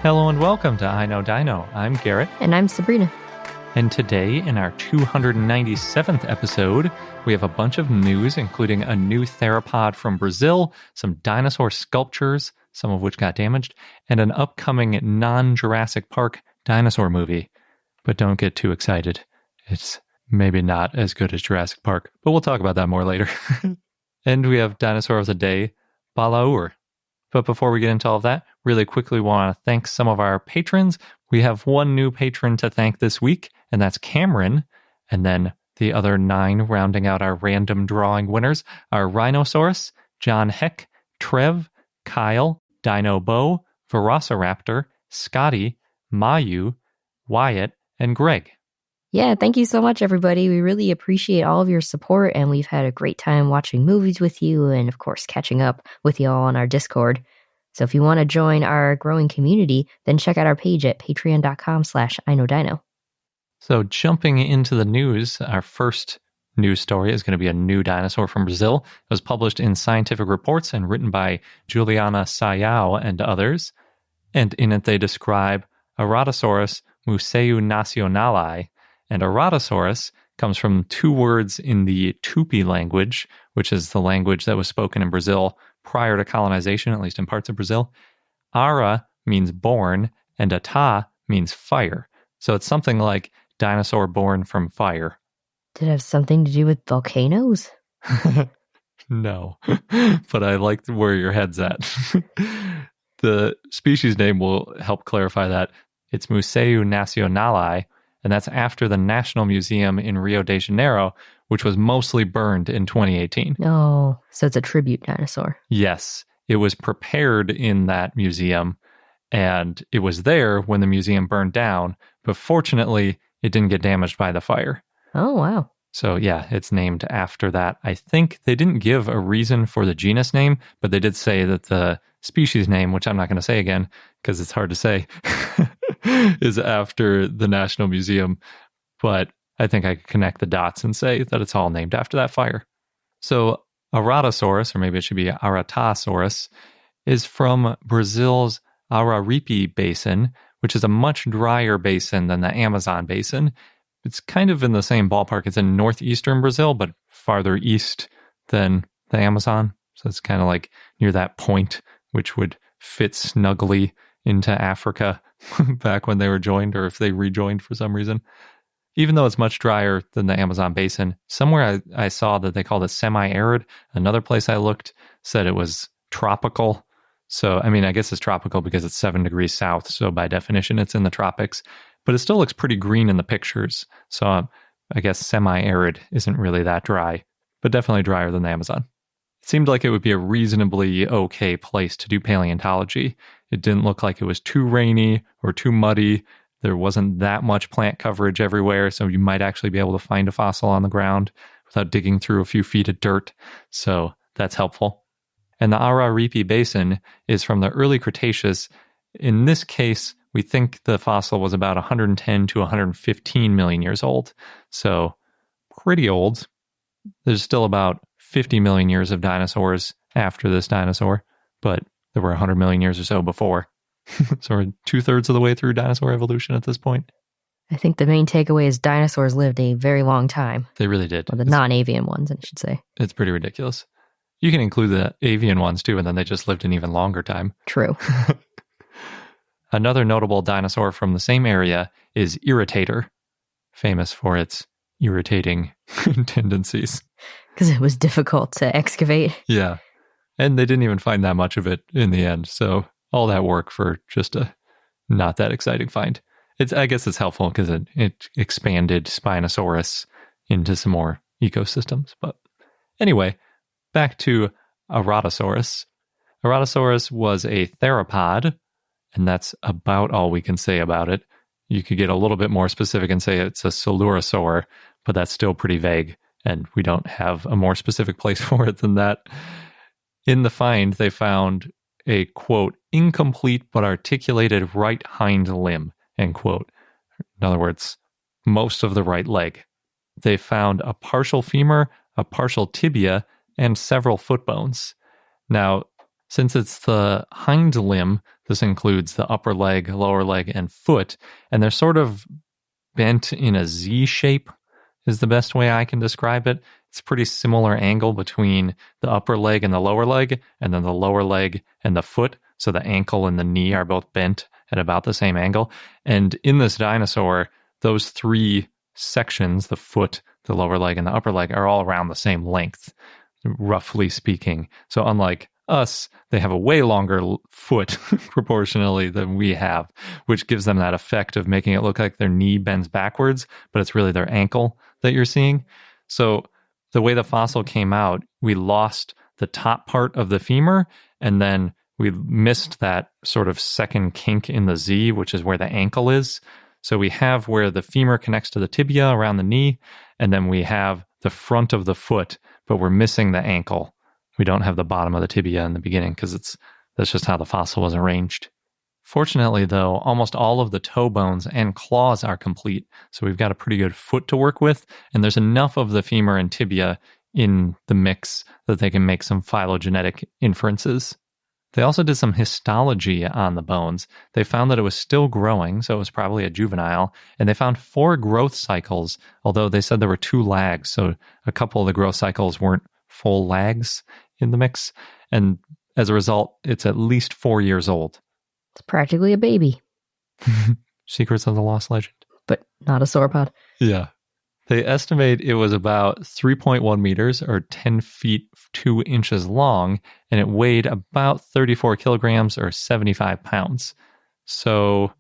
Hello and welcome to I Know Dino. I'm Garrett. And I'm Sabrina. And today, in our 297th episode, we have a bunch of news, including a new theropod from Brazil, some dinosaur sculptures, some of which got damaged, and an upcoming non-Jurassic Park dinosaur movie. But don't get too excited. It's maybe not as good as Jurassic Park, but we'll talk about that more later. And we have Dinosaur of the Day, Balaur. But before we get into all of that, really quickly want to thank some of our patrons. We have one new patron to thank this week, and that's Cameron. And then the other 9 rounding out our random drawing winners are Rhinosaurus, John Heck, Trev, Kyle, Dino Bo, Velociraptor, Scotty, Mayu, Wyatt, and Greg. Yeah, thank you so much, everybody. We really appreciate all of your support, and we've had a great time watching movies with you and, of course, catching up with you all on our Discord. So if you want to join our growing community, then check out our page at patreon.com/iknowdino. So jumping into the news, our first news story is going to be a new dinosaur from Brazil. It was published in Scientific Reports and written by Juliana Sayao and others. And in it they describe Aratasaurus museu nacionali. And Aratasaurus comes from 2 words in the Tupi language, which is the language that was spoken in Brazil prior to colonization, at least in parts of Brazil. Ara means born, and ata means fire. So it's something like dinosaur born from fire. Did it have something to do with volcanoes? No, but I like where your head's at. The species name will help clarify that. It's Museu Nacionali, and that's after the National Museum in Rio de Janeiro, which was mostly burned in 2018. Oh, so it's a tribute dinosaur. Yes, it was prepared in that museum, and it was there when the museum burned down, but fortunately, it didn't get damaged by the fire. Oh, wow. So yeah, it's named after that. I think they didn't give a reason for the genus name, but they did say that the species name, which I'm not going to say again because it's hard to say, is after the National Museum. But I think I could connect the dots and say that it's all named after that fire. So Aratasaurus, or maybe it should be Aratasaurus, is from Brazil's Araripe Basin, which is a much drier basin than the Amazon basin. It's kind of in the same ballpark. It's in northeastern Brazil, but farther east than the Amazon. So it's kind of like near that point, which would fit snugly into Africa back when they were joined, or if they rejoined for some reason. Even though it's much drier than the Amazon basin, somewhere I saw that they called it semi-arid. Another place I looked said it was tropical. So, I mean, I guess it's tropical because it's 7 degrees south. So by definition, it's in the tropics. But it still looks pretty green in the pictures. So I guess semi-arid isn't really that dry, but definitely drier than the Amazon. It seemed like it would be a reasonably okay place to do paleontology. It didn't look like it was too rainy or too muddy. There wasn't that much plant coverage everywhere, so you might actually be able to find a fossil on the ground without digging through a few feet of dirt. So that's helpful. And the Araripe Basin is from the early Cretaceous. In this case, we think the fossil was about 110 to 115 million years old. So pretty old. There's still about 50 million years of dinosaurs after this dinosaur, but there were 100 million years or so before. So we're 2/3 of the way through dinosaur evolution at this point. I think the main takeaway is dinosaurs lived a very long time. They really did. Well, the non-avian ones, I should say. It's pretty ridiculous. You can include the avian ones too, and then they just lived an even longer time. True. Another notable dinosaur from the same area is Irritator, famous for its irritating tendencies. Because it was difficult to excavate. Yeah. And they didn't even find that much of it in the end. So all that work for just a not that exciting find. I guess it's helpful because it expanded Spinosaurus into some more ecosystems. But anyway, back to Aratasaurus. Aratasaurus was a theropod, and that's about all we can say about it. You could get a little bit more specific and say it's a Coelurosaur, but that's still pretty vague, and we don't have a more specific place for it than that. In the find, they found a, quote, incomplete but articulated right hind limb, end quote. In other words, most of the right leg. They found a partial femur, a partial tibia, and several foot bones. Now, since it's the hind limb, This includes the upper leg, lower leg, and foot, and they're sort of bent in a Z shape is the best way I can describe it. It's a pretty similar angle between the upper leg and the lower leg, and then the lower leg and the foot. So the ankle and the knee are both bent at about the same angle. And in this dinosaur, those three sections, the foot, the lower leg, and the upper leg, are all around the same length, roughly speaking. So unlike us, they have a way longer foot proportionally than we have, which gives them that effect of making it look like their knee bends backwards, but it's really their ankle that you're seeing. So the way the fossil came out, we lost the top part of the femur, and then we missed that sort of second kink in the Z, which is where the ankle is. So we have where the femur connects to the tibia around the knee, and then we have the front of the foot, but we're missing the ankle. We don't have the bottom of the tibia in the beginning because that's just how the fossil was arranged. Fortunately, though, almost all of the toe bones and claws are complete, so we've got a pretty good foot to work with, and there's enough of the femur and tibia in the mix that they can make some phylogenetic inferences. They also did some histology on the bones. They found that it was still growing, so it was probably a juvenile, and they found 4 growth cycles, although they said there were 2 lags, so a couple of the growth cycles weren't full lags in the mix, and as a result, it's at least 4 years old. It's practically a baby. Secrets of the Lost Legend. But not a sauropod. Yeah. They estimate it was about 3.1 meters or 10 feet 2 inches long, and it weighed about 34 kilograms or 75 pounds. So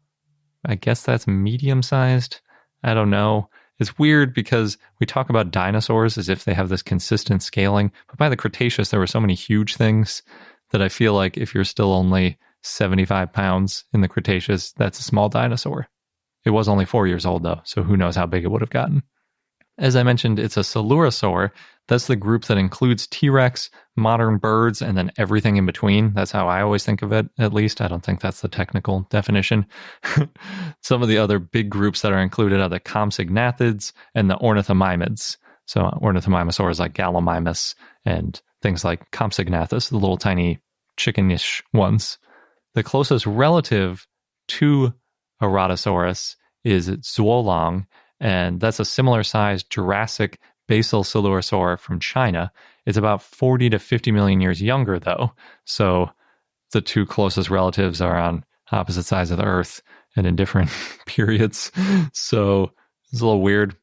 I guess that's medium-sized. I don't know. It's weird because we talk about dinosaurs as if they have this consistent scaling, but by the Cretaceous, there were so many huge things that I feel like if you're still only 75 pounds in the Cretaceous, that's a small dinosaur. It was only 4 years old, though, so who knows how big it would have gotten. As I mentioned, it's a Coelurosaur. That's the group that includes T-Rex, modern birds, and then everything in between. That's how I always think of it, at least. I don't think that's the technical definition. Some of the other big groups that are included are the Compsognathids and the Ornithomimids. So Ornithomimosaurs like Gallimimus and things like Compsognathus, the little tiny chickenish ones. The closest relative to Aratasaurus is Zuolong, and that's a similar-sized Jurassic basal coelurosaur from China. It's about 40 to 50 million years younger, though, so the 2 closest relatives are on opposite sides of the Earth and in different periods, so it's a little weird.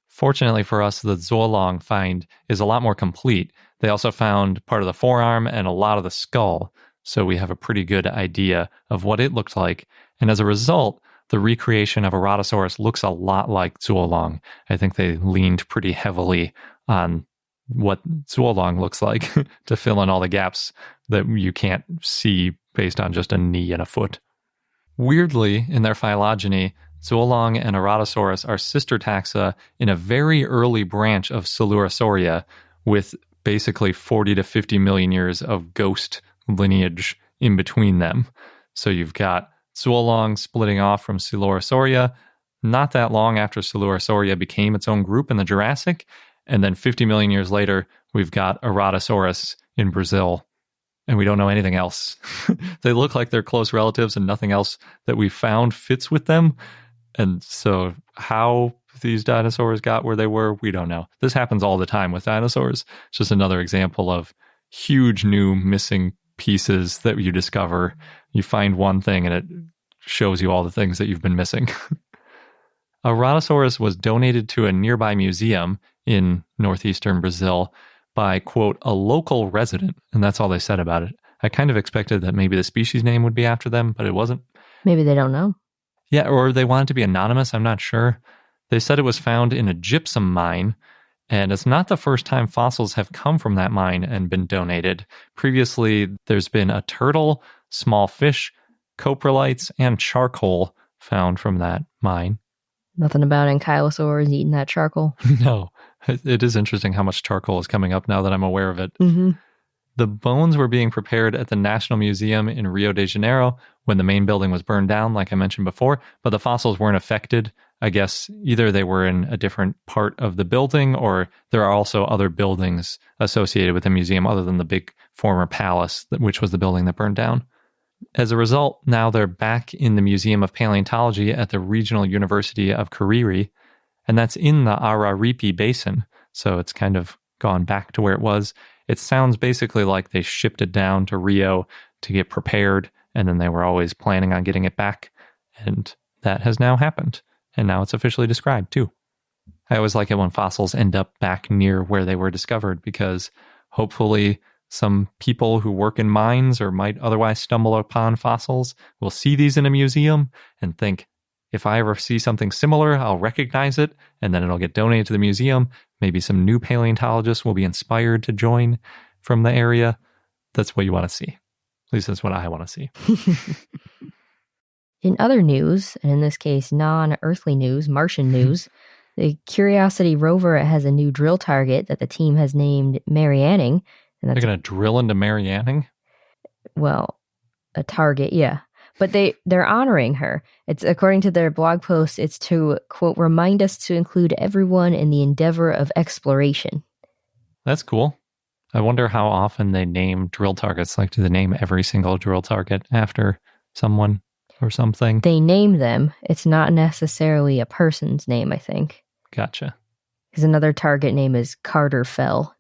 Fortunately for us, the Zuolong find is a lot more complete. They also found part of the forearm and a lot of the skull, so we have a pretty good idea of what it looked like, and as a result, the recreation of Aratasaurus looks a lot like Zuolong. I think they leaned pretty heavily on what Zuolong looks like to fill in all the gaps that you can't see based on just a knee and a foot. Weirdly, in their phylogeny, Zuolong and Aratasaurus are sister taxa in a very early branch of Coelurosauria with basically 40 to 50 million years of ghost lineage in between them. So you've got Zuolong splitting off from Coelurosauria not that long after Coelurosauria became its own group in the Jurassic, and then 50 million years later, we've got Aratasaurus in Brazil, and we don't know anything else. They look like they're close relatives, and nothing else that we found fits with them, and so how these dinosaurs got where they were, we don't know. This happens all the time with dinosaurs. It's just another example of huge new missing pieces that you discover. You find one thing and it shows you all the things that you've been missing. Aratasaurus was donated to a nearby museum in northeastern Brazil by, quote, a local resident, and that's all they said about it. I kind of expected that maybe the species name would be after them, but it wasn't. Maybe they don't know. Yeah, or they wanted to be anonymous, I'm not sure. They said it was found in a gypsum mine, and it's not the first time fossils have come from that mine and been donated. Previously, there's been a turtle, small fish, coprolites, and charcoal found from that mine. Nothing about ankylosaurs eating that charcoal. No, it is interesting how much charcoal is coming up now that I'm aware of it. Mm-hmm. The bones were being prepared at the National Museum in Rio de Janeiro when the main building was burned down, like I mentioned before, but the fossils weren't affected. I guess either they were in a different part of the building or there are also other buildings associated with the museum other than the big former palace, which was the building that burned down. As a result, now they're back in the Museum of Paleontology at the Regional University of Kariri, and that's in the Araripi Basin, so it's kind of gone back to where it was. It sounds basically like they shipped it down to Rio to get prepared, and then they were always planning on getting it back, and that has now happened, and now it's officially described too. I always like it when fossils end up back near where they were discovered, because hopefully some people who work in mines or might otherwise stumble upon fossils will see these in a museum and think, if I ever see something similar, I'll recognize it, and then it'll get donated to the museum. Maybe some new paleontologists will be inspired to join from the area. That's what you want to see. At least that's what I want to see. In other news, and in this case non-earthly news, Martian news, the Curiosity Rover has a new drill target that the team has named Marianning. And They're going to drill into Marianning? Well, a target, yeah. But they're honoring her. It's according to their blog post, it's to, quote, remind us to include everyone in the endeavor of exploration. That's cool. I wonder how often they name drill targets. Like, do they name every single drill target after someone or something? They name them. It's not necessarily a person's name, I think. Gotcha. Because another target name is Carter Fell.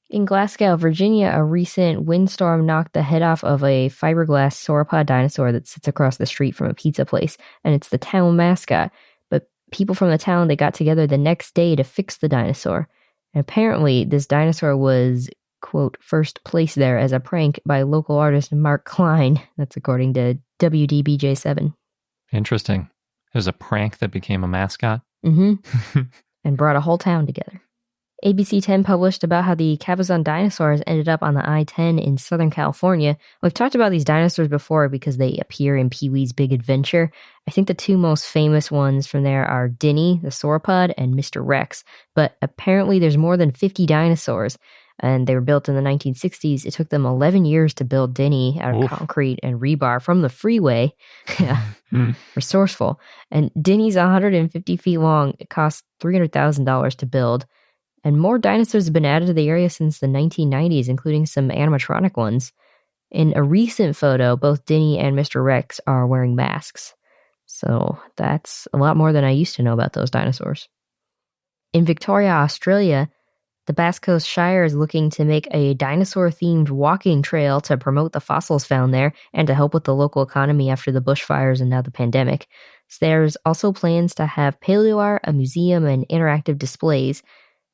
In Glasgow, Virginia, a recent windstorm knocked the head off of a fiberglass sauropod dinosaur that sits across the street from a pizza place, and it's the town mascot. But people from the town, they got together the next day to fix the dinosaur. And apparently, this dinosaur was, quote, first placed there as a prank by local artist Mark Klein. That's according to WDBJ7. Interesting. It was a prank that became a mascot? Mm-hmm. And brought a whole town together. ABC 10 published about how the Cabazon dinosaurs ended up on the I-10 in Southern California. We've talked about these dinosaurs before because they appear in Pee-wee's Big Adventure. I think the two most famous ones from there are Denny, the sauropod, and Mr. Rex. But apparently there's more than 50 dinosaurs, and they were built in the 1960s. It took them 11 years to build Denny out of concrete and rebar from the freeway. Yeah, resourceful. And Denny's 150 feet long. It cost $300,000 to build. And more dinosaurs have been added to the area since the 1990s, including some animatronic ones. In a recent photo, both Denny and Mr. Rex are wearing masks. So that's a lot more than I used to know about those dinosaurs. In Victoria, Australia, the Bass Coast Shire is looking to make a dinosaur-themed walking trail to promote the fossils found there and to help with the local economy after the bushfires and now the pandemic. So there's also plans to have paleo art, a museum, and interactive displays.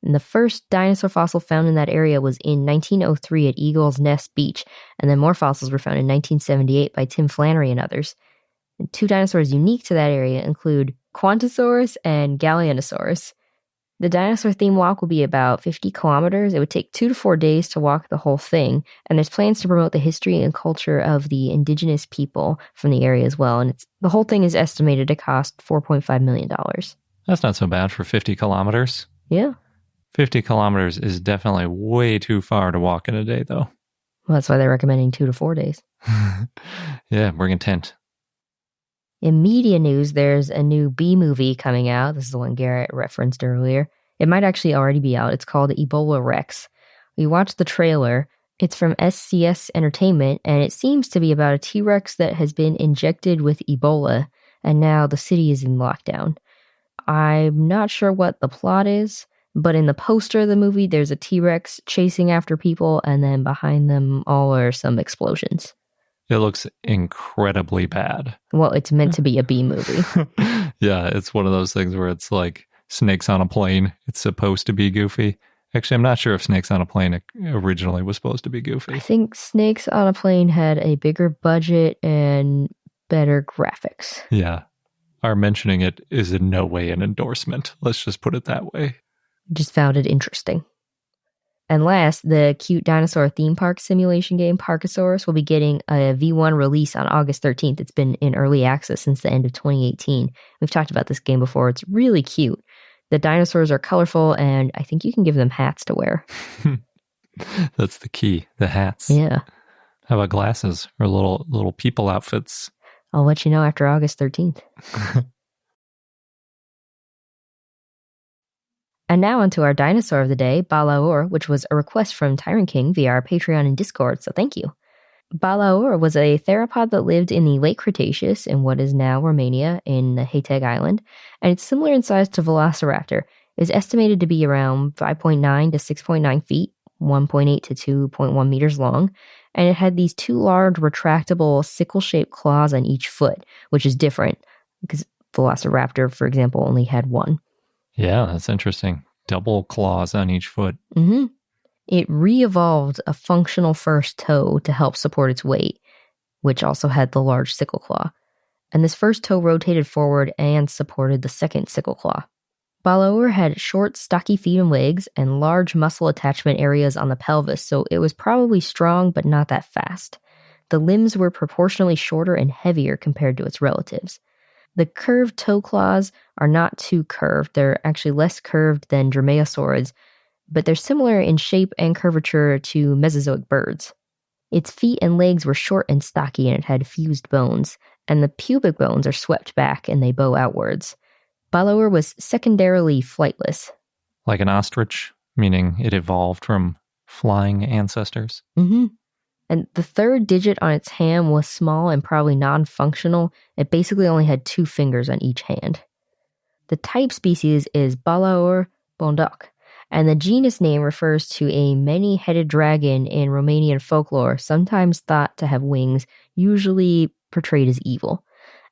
And the first dinosaur fossil found in that area was in 1903 at Eagle's Nest Beach, and then more fossils were found in 1978 by Tim Flannery and others. And two dinosaurs unique to that area include Quantosaurus and Gallionosaurus. The dinosaur theme walk will be about 50 kilometers. It would take 2 to 4 days to walk the whole thing, and there's plans to promote the history and culture of the indigenous people from the area as well, and the whole thing is estimated to cost $4.5 million. That's not so bad for 50 kilometers. Yeah. 50 kilometers is definitely way too far to walk in a day, though. Well, that's why they're recommending 2 to 4 days. Yeah, bring a tent. In media news, there's a new bee movie coming out. This is the one Garrett referenced earlier. It might actually already be out. It's called Ebola Rex. We watched the trailer. It's from SCS Entertainment, and it seems to be about a T-Rex that has been injected with Ebola, and now the city is in lockdown. I'm not sure what the plot is, but in the poster of the movie, there's a T-Rex chasing after people, and then behind them all are some explosions. It looks incredibly bad. Well, it's meant to be a B movie. Yeah, it's one of those things where it's like Snakes on a Plane. It's supposed to be goofy. Actually, I'm not sure if Snakes on a Plane originally was supposed to be goofy. I think Snakes on a Plane had a bigger budget and better graphics. Yeah. Our mentioning it is in no way an endorsement. Let's just put it that way. Just found it interesting. And last, the cute dinosaur theme park simulation game Parkasaurus will be getting a V1 release on August 13th. It's been in early access since the end of 2018. We've talked about this game before. It's really cute. The dinosaurs are colorful, and I think you can give them hats to wear. That's the key, the hats. Yeah. How about glasses or little people outfits? I'll let you know after August 13th. And now onto our dinosaur of the day, Balaur, which was a request from Tyrant King via our Patreon and Discord, so thank you. Balaur was a theropod that lived in the Late Cretaceous in what is now Romania in the Hateg Island, and it's similar in size to Velociraptor. It is estimated to be around 5.9 to 6.9 feet, 1.8 to 2.1 meters long, and it had these two large retractable sickle-shaped claws on each foot, which is different because Velociraptor, for example, only had one. Yeah, that's interesting. Double claws on each foot. Mm-hmm. It re-evolved a functional first toe to help support its weight, which also had the large sickle claw. And this first toe rotated forward and supported the second sickle claw. Balaur had short, stocky feet and legs and large muscle attachment areas on the pelvis, so it was probably strong but not that fast. The limbs were proportionally shorter and heavier compared to its relatives. The curved toe claws are not too curved. They're actually less curved than dromaeosaurids, but they're similar in shape and curvature to Mesozoic birds. Its feet and legs were short and stocky, and it had fused bones, and the pubic bones are swept back and they bow outwards. Balaur was secondarily flightless. Like an ostrich, meaning it evolved from flying ancestors. Mm-hmm. And the third digit on its hand was small and probably non-functional. It basically only had 2 fingers on each hand. The type species is Balaur bondoc, and the genus name refers to a many-headed dragon in Romanian folklore, sometimes thought to have wings, usually portrayed as evil.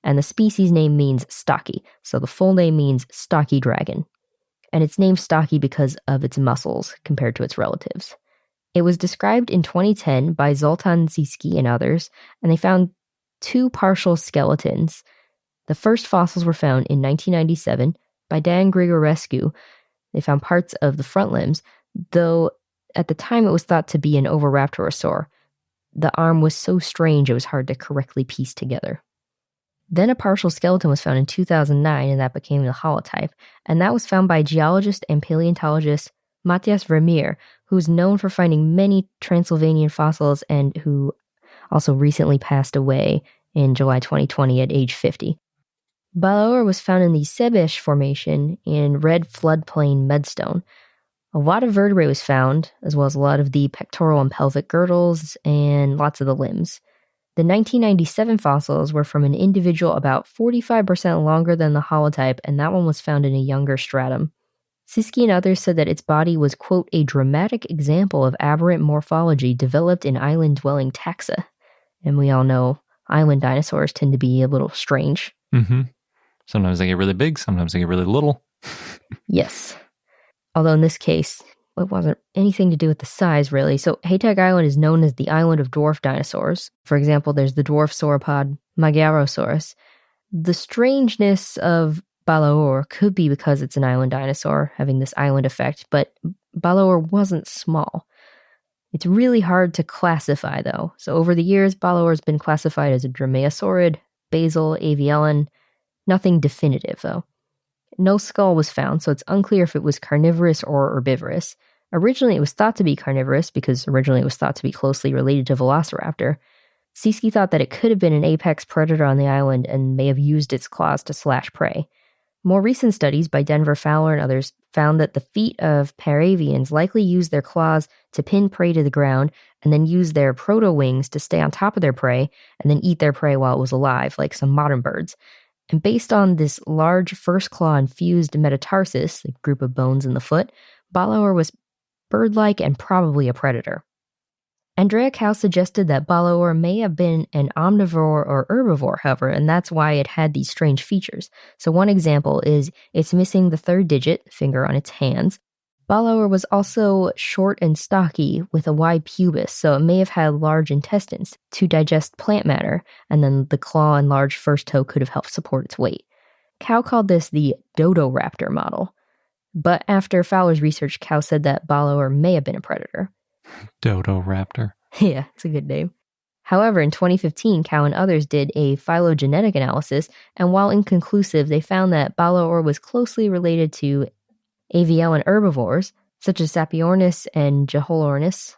And the species name means stocky, so the full name means stocky dragon. And it's named stocky because of its muscles compared to its relatives. It was described in 2010 by Zoltan Ziski and others, and they found 2 partial skeletons. The first fossils were found in 1997 by Dan Grigorescu. They found parts of the front limbs, though at the time it was thought to be an Oviraptorosaur. The arm was so strange it was hard to correctly piece together. Then a partial skeleton was found in 2009, and that became the holotype, and that was found by geologist and paleontologist Matthias Vermeer, who's known for finding many Transylvanian fossils and who also recently passed away in July 2020 at age 50. Balaur was found in the Sebeș Formation in red floodplain medstone. A lot of vertebrae was found, as well as a lot of the pectoral and pelvic girdles and lots of the limbs. The 1997 fossils were from an individual about 45% longer than the holotype, and that one was found in a younger stratum. Siski and others said that its body was, quote, a dramatic example of aberrant morphology developed in island-dwelling taxa. And we all know island dinosaurs tend to be a little strange. Mm-hmm. Sometimes they get really big, sometimes they get really little. Yes. Although in this case, it wasn't anything to do with the size, really. So Hateg Island is known as the island of dwarf dinosaurs. For example, there's the dwarf sauropod Magyarosaurus. The strangeness of Balaur could be because it's an island dinosaur, having this island effect, but Balaur wasn't small. It's really hard to classify, though. So over the years, Balaur has been classified as a dromaeosaurid, basal, avialan. Nothing definitive, though. No skull was found, so it's unclear if it was carnivorous or herbivorous. Originally, it was thought to be carnivorous because originally it was thought to be closely related to Velociraptor. Siski thought that it could have been an apex predator on the island and may have used its claws to slash prey. More recent studies by Denver Fowler and others found that the feet of paravians likely used their claws to pin prey to the ground and then use their proto-wings to stay on top of their prey and then eat their prey while it was alive, like some modern birds. And based on this large first claw and fused metatarsus, a group of bones in the foot, Balaur was bird-like and probably a predator. Andrea Cow suggested that Balaur may have been an omnivore or herbivore, however, and that's why it had these strange features. So one example is it's missing the third digit, finger on its hands. Balaur was also short and stocky with a wide pubis, so it may have had large intestines to digest plant matter, and then the claw and large first toe could have helped support its weight. Cow called this the Dodoraptor model. But after Fowler's research, Cow said that Balaur may have been a predator. Dodoraptor. Yeah, it's a good name. However, in 2015, Cow and others did a phylogenetic analysis, and while inconclusive, they found that Balaur was closely related to avialan herbivores, such as Sapiornis and Geholornis,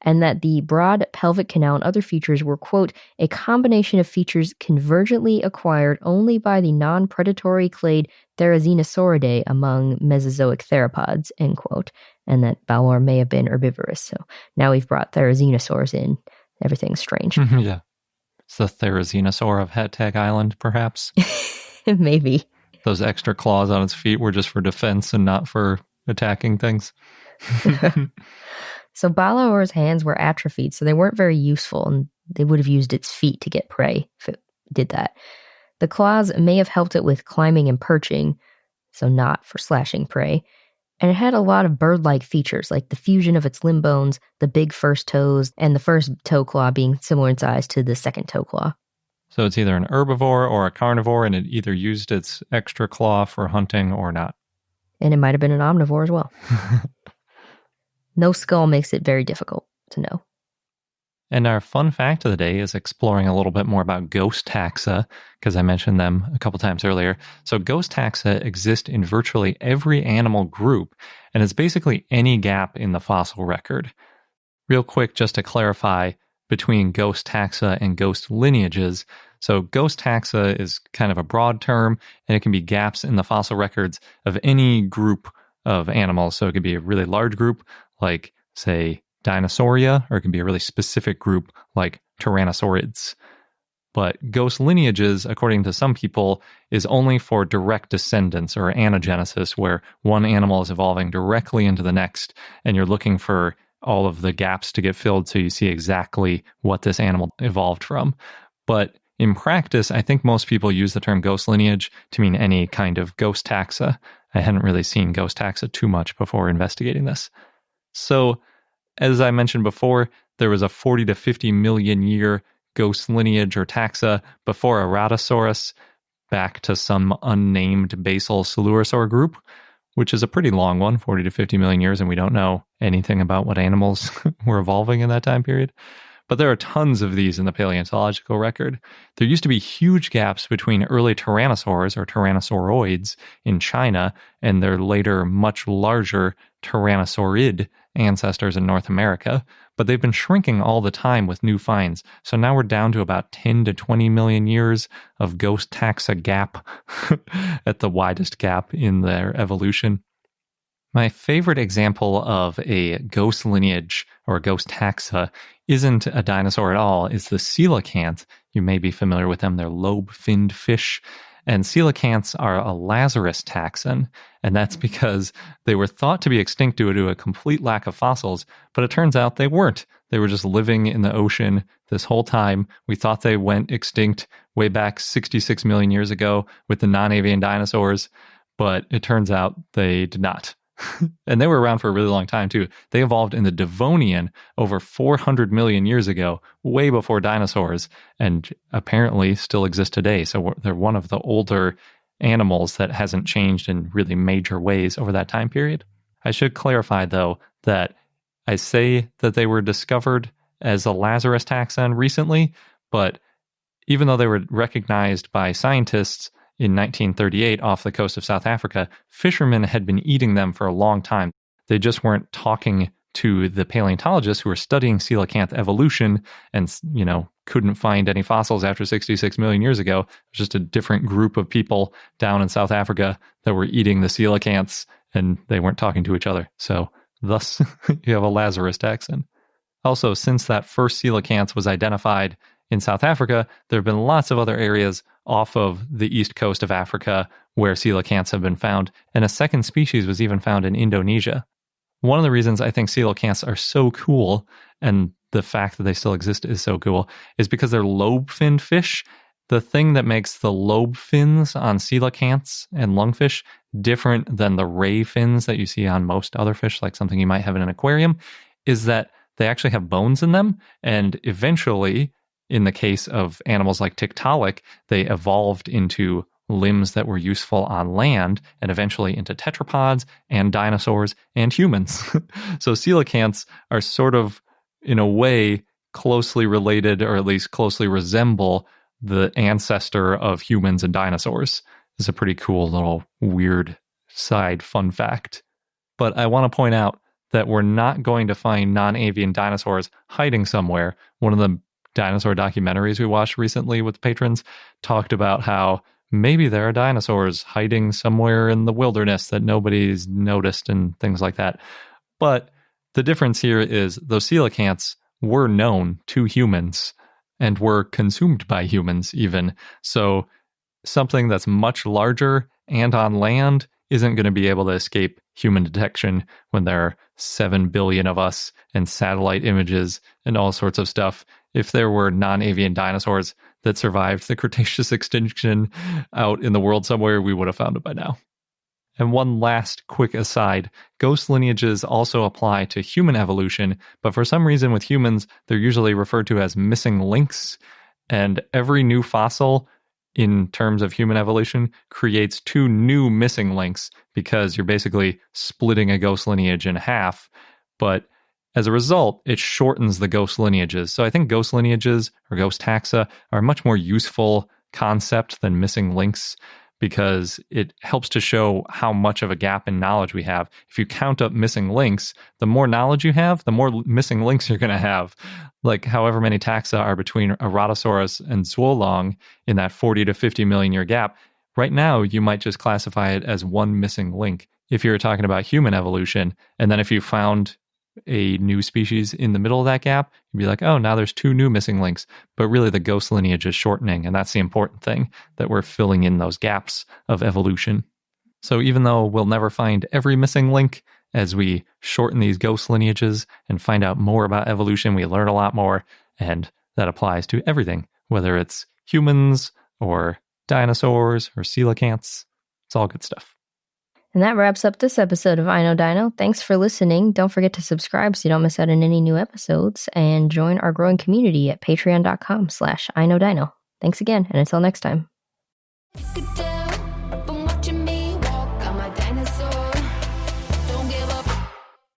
and that the broad pelvic canal and other features were, quote, a combination of features convergently acquired only by the non-predatory clade Therizinosauridae among Mesozoic theropods, end quote, and that Balaur may have been herbivorous. So now we've brought Therizinosaurs in, Everything's strange. Yeah. It's the Therizinosaur of Het Tag Island, perhaps. Maybe. Those extra claws on its feet were just for defense and not for attacking things. So Balaur's hands were atrophied, so they weren't very useful, and they would have used its feet to get prey if it did that. The claws may have helped it with climbing and perching, so not for slashing prey. And it had a lot of bird-like features, like the fusion of its limb bones, the big first toes, and the first toe claw being similar in size to the second toe claw. So it's either an herbivore or a carnivore, and it either used its extra claw for hunting or not. And it might have been an omnivore as well. No skull makes it very difficult to know. And our fun fact of the day is exploring a little bit more about ghost taxa, because I mentioned them a couple times earlier. So ghost taxa exist in virtually every animal group, and it's basically any gap in the fossil record. Real quick, just to clarify between ghost taxa and ghost lineages. So ghost taxa is kind of a broad term, and it can be gaps in the fossil records of any group of animals. So it could be a really large group, like, say, Dinosauria, or it can be a really specific group like Tyrannosaurids. But ghost lineages, according to some people, is only for direct descendants or anagenesis, where one animal is evolving directly into the next, and you're looking for all of the gaps to get filled so you see exactly what this animal evolved from. But in practice, I think most people use the term ghost lineage to mean any kind of ghost taxa. I hadn't really seen ghost taxa too much before investigating this. So, as I mentioned before, there was a 40 to 50 million year ghost lineage or taxa before Aratasaurus back to some unnamed basal coelurosaur group, which is a pretty long one, 40 to 50 million years, and we don't know anything about what animals were evolving in that time period. But there are tons of these in the paleontological record. There used to be huge gaps between early tyrannosaurs or tyrannosauroids in China and their later much larger tyrannosaurid ancestors in North America, but they've been shrinking all the time with new finds. So now we're down to about 10 to 20 million years of ghost taxa gap at the widest gap in their evolution. My favorite example of a ghost lineage or ghost taxa isn't a dinosaur at all. It's the coelacanth. You may be familiar with them. They're lobe-finned fish. And coelacanths are a Lazarus taxon, and that's because they were thought to be extinct due to a complete lack of fossils, but it turns out they weren't. They were just living in the ocean this whole time. We thought they went extinct way back 66 million years ago with the non-avian dinosaurs, but it turns out they did not. And they were around for a really long time, too. They evolved in the Devonian over 400 million years ago, way before dinosaurs, and apparently still exist today. So they're one of the older animals that hasn't changed in really major ways over that time period. I should clarify, though, that I say that they were discovered as a Lazarus taxon recently, but even though they were recognized by scientists in 1938 off the coast of South Africa, fishermen had been eating them for a long time. They just weren't talking to the paleontologists who were studying coelacanth evolution and, couldn't find any fossils after 66 million years ago. It was just a different group of people down in South Africa that were eating the coelacanths, and they weren't talking to each other. So thus, you have a Lazarus taxon. Also, since that first coelacanth was identified in South Africa, there have been lots of other areas off of the east coast of Africa where coelacanths have been found, and a second species was even found in Indonesia. One of the reasons I think coelacanths are so cool, and the fact that they still exist is so cool, is because they're lobe-finned fish. The thing that makes the lobe fins on coelacanths and lungfish different than the ray fins that you see on most other fish, like something you might have in an aquarium, is that they actually have bones in them, and eventually, in the case of animals like Tiktaalik, they evolved into limbs that were useful on land and eventually into tetrapods and dinosaurs and humans. So coelacanths are sort of, in a way, closely related, or at least closely resemble the ancestor of humans and dinosaurs. It's a pretty cool little weird side fun fact. But I want to point out that we're not going to find non-avian dinosaurs hiding somewhere. One of the dinosaur documentaries we watched recently with patrons talked about how maybe there are dinosaurs hiding somewhere in the wilderness that nobody's noticed and things like that. But the difference here is those coelacanths were known to humans and were consumed by humans even. So something that's much larger and on land isn't going to be able to escape human detection when there are 7 billion of us and satellite images and all sorts of stuff. If there were non-avian dinosaurs that survived the Cretaceous extinction out in the world somewhere, we would have found it by now. And one last quick aside, ghost lineages also apply to human evolution, but for some reason with humans, they're usually referred to as missing links. And every new fossil in terms of human evolution creates 2 new missing links because you're basically splitting a ghost lineage in half. But as a result, it shortens the ghost lineages. So I think ghost lineages or ghost taxa are a much more useful concept than missing links because it helps to show how much of a gap in knowledge we have. If you count up missing links, the more knowledge you have, the more missing links you're going to have. Like however many taxa are between Aratasaurus and Zwolong in that 40 to 50 million year gap, right now you might just classify it as one missing link if you're talking about human evolution. And then if you found a new species in the middle of that gap, you'd be like, oh, now there's 2 new missing links. But really the ghost lineage is shortening, and that's the important thing, that we're filling in those gaps of evolution. So even though we'll never find every missing link, as we shorten these ghost lineages and find out more about evolution, we learn a lot more, and that applies to everything, whether it's humans or dinosaurs or coelacanths. It's all good stuff. And that wraps up this episode of I Know Dino. Thanks for listening. Don't forget to subscribe so you don't miss out on any new episodes, and join our growing community at patreon.com/iknowdino. Thanks again, and until next time.